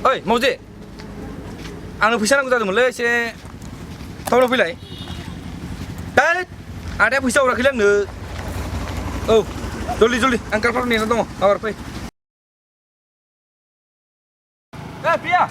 ओइ मावजि आंनो फैसा नांगौ जादोंमोनलै एसे टाउनाव फैलाय दै आदाया फैसा हराखैलै आंनो औ जल्दि जल्दि आं कारफोराव नेना दङ माबार फै प्रिया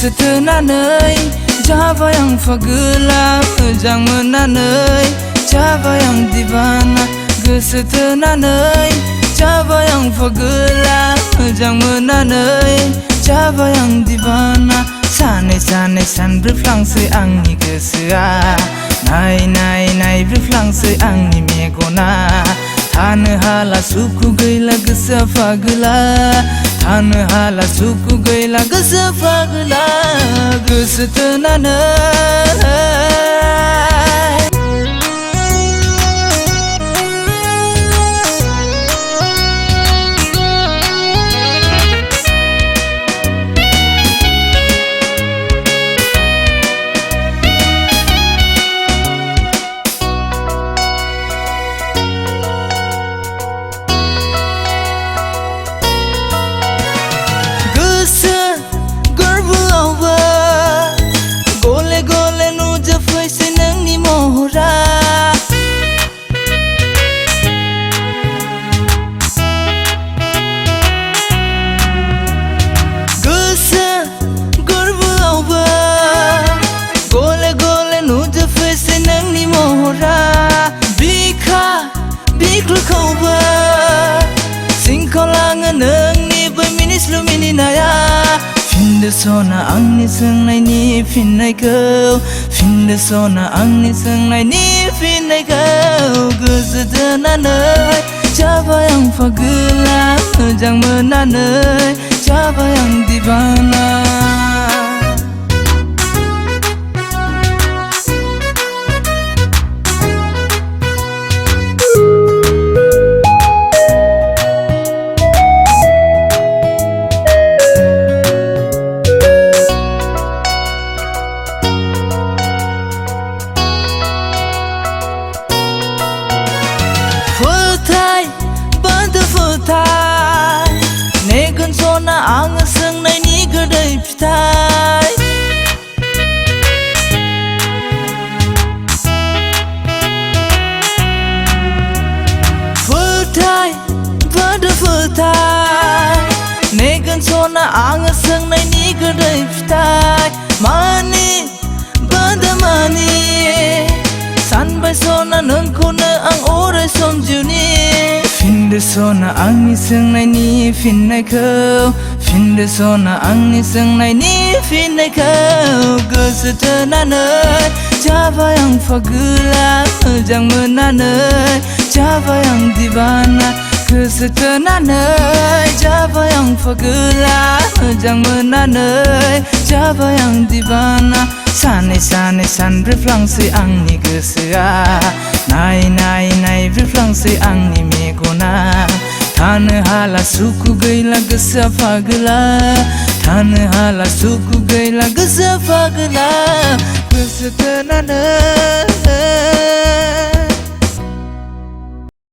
Setenanai Java yang fagela Mejang menanai Java yang divana Gesetenanai Java yang fagela Mejang menanai Java yang divana Sanai san berflangsai angni gosoa Nai berflangsai angni megona Tano hala suku gila gosoa fagela Tano hala suku gila gosoa fagela Gesetenanai Sona angni soंनायनि फिननायखौ फिनदो सना आंनि सोंनायनि फिननायखौ गोसोथोनानै जाबाय आं फागोला मोजां मोननानै जाबाय आं दिवाना Negon sona आङो सोंनायनि गोदै फिथाइ फोथाय बोदो फोथाय नेगोन सना आङो सोंनायनि गोदै फिथाइ मानि बोदो मानि सानबाय सना नोंखौनो आं अराय सम जिउनि फिनदो सना आंनि सोंनायनि फिननायखौ फिनदो सना आंनि सोंनायनि फिननायखौ गोसोथोनानै जाबाय आं फागोला मोजां मोननानै जाबाय आं दिवाना गोसोथोनानै जाबाय आं फागोला मोजां मोननानै जाबाय आं दिवाना सानै सानब्रैफ्लांसै आंनि गोसोआ नाय ब्रैफ्लांसै आंनि मेगना थानो हाला सुखु गैला गोसोआ फागोला थानो हाला सुखु गैला गोसोआ फागोला गोसोथोनानै